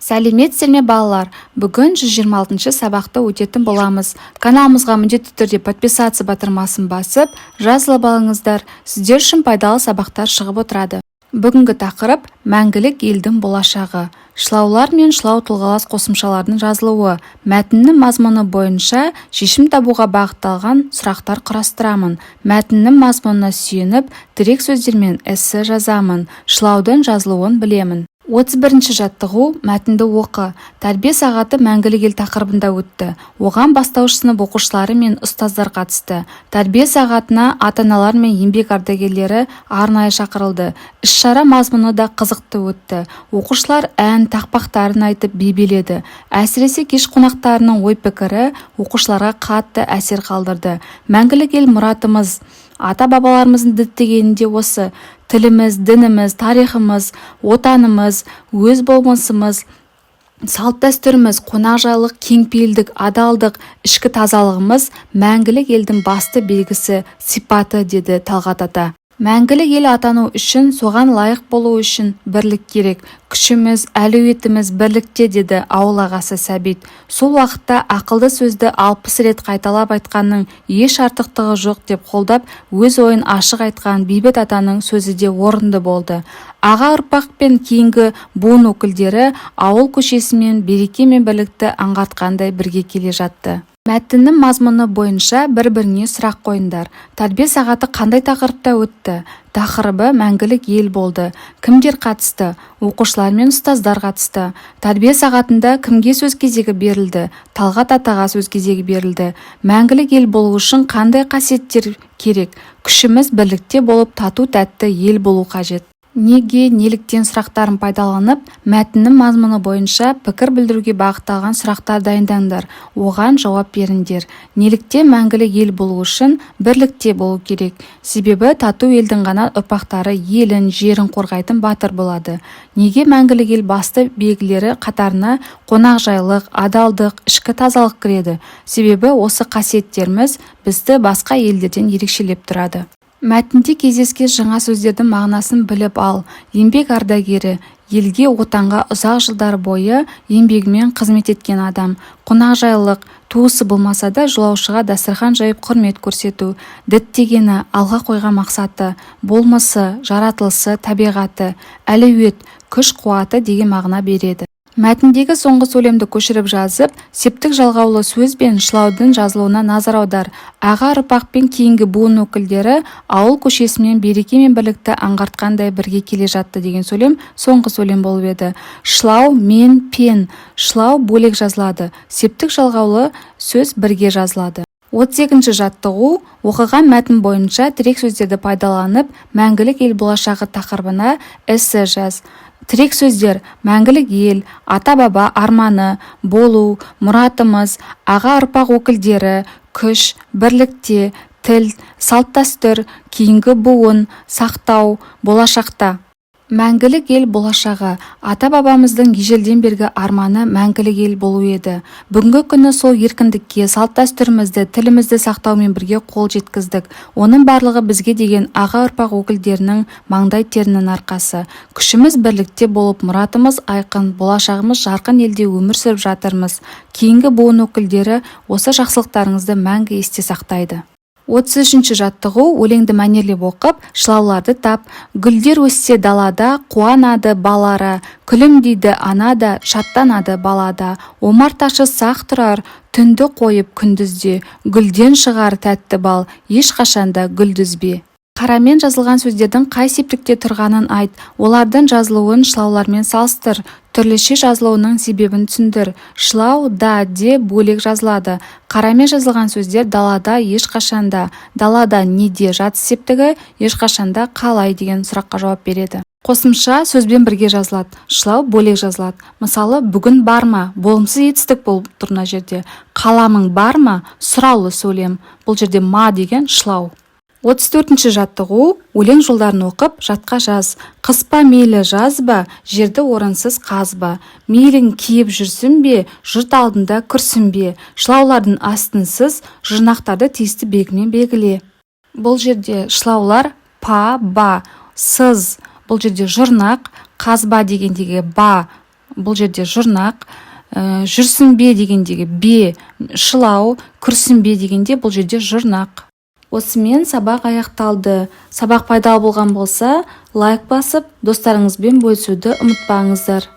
Сәлеметсіздер ме балалар? Бүгін 126-шы сабақты өтетін боламыз. Каналымызға міндетті түрде подписаться батырмасын басып, жазылып алыңыздар. Сіздер үшін пайдалы сабақтар шығып отырады. Бүгінгі тақырып мәңгілік елдің болашағы. Шылаулар мен шылау тұлғалас қосымшалардың жазылуы. Мәтіннің мазмұны бойынша шешім табуға бағытталған сұрақтар құрастырамын. Мәтіннің мазмұнына сүйеніп, тірек сөздермен эссе жазамын. Шылаудың жазылуын білемін. 31-ші жаттығу мәтінді оқы. Тәрбие сағаты мәңгілік ел тақырыбында өтті. Оған бастауыш сынып оқушылары мен ұстаздар қатысты. Тәрбие сағатына ата-аналар мен еңбек ардагерлері арнайы шақырылды. Іс-шара мазмұны да қызықты өтті. Оқушылар ән тақпақтарын айтып би биледі. Әсіресе кеш қонақтарының ой-пікірі оқушыларға қатты әсер қалдырды. Мәңгілік ел мұратымыз, ата-бабаларымыздың діттегенінде осы. Тіліміз, дініміз, тарихымыз, отанымыз, өз болмысымыз, салт-дәстүріміз, қонақжайлық, кеңпейілдік, адалдық, ішкі тазалығымыз мәңгілік елдің басты белгісі, сипаты, деді Талғат ата. Мәңгілік ел атану үшін, соған лайық болу үшін бірлік керек. Күшіміз, әлеуетіміз бірлікте, деді ауыл ағасы Сәбит. Сол уақытта ақылды сөзді 60 рет қайталап айтқанның еш артықтығы жоқ деп қолдап, өз ойын ашық айтқан Бейбіт атаның сөзі де орынды болды. Аға ұрпақ пен кейінгі буын өкілдері ауыл көшесімен береке мен бірлікті аңғартқандай бірге келе жатты. Мәтіннің мазмұны бойынша бір-біріне сұрақ қойыңдар. Тәрбие сағаты қандай тақырыпта өтті? Тақырыбы мәңгілік ел болды. Кімдер қатысты? Оқушылар мен ұстаздар қатысты. Тәрбие сағатында кімге сөз кезегі берілді? Талғат атаға сөз кезегі берілді. Мәңгілік ел болу үшін қандай қасиеттер керек? Күшіміз бірлікте болып, тату-тәтті ел болу қажет. Неге, неліктен сұрақтарын пайдаланып, мәтіннің мазмұны бойынша пікір білдіруге бағытталған сұрақтар дайындаңдар. Оған жауап беріңдер. Неліктен мәңгілік ел болу үшін бірлікте болу керек? Себебі тату елдің ғана ұрпақтары елін, жерін қорғайтын батыр болады. Неге мәңгілік ел басты белгілері қатарына қонақжайлық, адалдық, ішкі тазалық кіреді? Себебі осы қасиеттеріміз бізді басқа елдерден ерекшелеп тұрады. Мәтінде кездескен жаңа сөздердің мағынасын біліп ал. Еңбек ардагері, елге, отанға ұзақ жылдар бойы еңбегімен қызмет еткен адам. Қонақжайлық, туысы болмаса да жолаушыға дастархан жайып құрмет көрсету. Діттегені, алға қойған мақсаты, болмысы, жаратылысы, табиғаты, әлеует, күш-қуаты деген мағына береді. Мәтіндегі соңғы сөйлемді көшіріп жазып, септік жалғаулы сөз бен шылаудың жазылуына назар аудар. Аға ұрпақ пен кейінгі буын өкілдері ауыл көшесімен береке мен бірлікті аңғартқандай бірге келе жатты деген сөйлем соңғы сөйлем болып еді. Шылау мен пен. Шылау бөлек жазылады. Септік жалғаулы сөз бірге жазылады. 32-ші жаттығу оқыған мәтін бойынша тірек сөздерді пайдаланып, мәңгілік ел болашағы тақырыбына эссе жаз. Тірек сөздер: мәңгілік ел, ата-баба арманы, болу, мұратымыз, аға ұрпақ өкілдері, күш, бірлікте, тіл, салт-дәстүр, кейінгі буын, сақтау, болашақта. Мәңгілік ел болашағы. Ата-бабамыздың ежелден бергі арманы мәңгілік ел болу еді. Бүгінгі күні сол еркіндікке, салт-дәстүрімізді, тілімізді сақтаумен бірге қол жеткіздік. Оның барлығы бізге деген аға ұрпақ өкілдерінің маңдай терінің арқасы. Күшіміз бірлікте болып, мұратымыз айқын, болашағымыз жарқын елде өмір сүріп жатырмыз. Кейінгі буын өкілдері осы жақсылықтарыңызды мәңгі есте сақтайды. 33-ші жаттығу өлеңді мәнерлеп оқып, шылауларды тап. Гүлдер өссе далада, қуанады балара, күлімдейді анада, шаттанады балада. Омарташы сақ тұрар, түнді қойып күндізде, гүлден шығар тәтті бал, ешқашанда гүлдізбе. Қарамен жазылған сөздердің қай септікте тұрғанын айт. Олардың жазылуын шылаулармен салыстыр. Түрліше жазылуының себебін түсіндір. Шылау да, де бөлек жазылады. Қарамен жазылған сөздер далада, ешқашанда, далада неде жатыс септігі, ешқашанда қалай деген сұраққа жауап береді. Қосымша сөзбен бірге жазылады. Шылау бөлек жазылады. Мысалы, бүгін бар ма? Болымсыз етістік болып тұр мына жерде. Қаламың бар ма? Сұраулы сөйлем. Бұл жерде ма деген шылау. 34-ші жаттығу өлең жолдарын оқып, жатқа жаз. Қыспа мейлі жазба, жерді орынсыз қазба. Мейлің киіп жүрсін бе, жұрт алдында күрсін бе. Шылаулардың астынсыз, жұрнақтарды тиісті белгімен белгіле. Бұл жерде шылаулар па, ба, сыз. Бұл жерде жұрнақ, қазба дегендегі ба бұл жерде жұрнақ, жүрсінбе дегендегі бе шылау, күрсінбе дегенде бұл жерде жұрнақ. Осымен сабақ аяқталды. Сабақ пайдалы болған болса, лайк басып, достарыңызбен бөлісуді ұмытпаңыздар.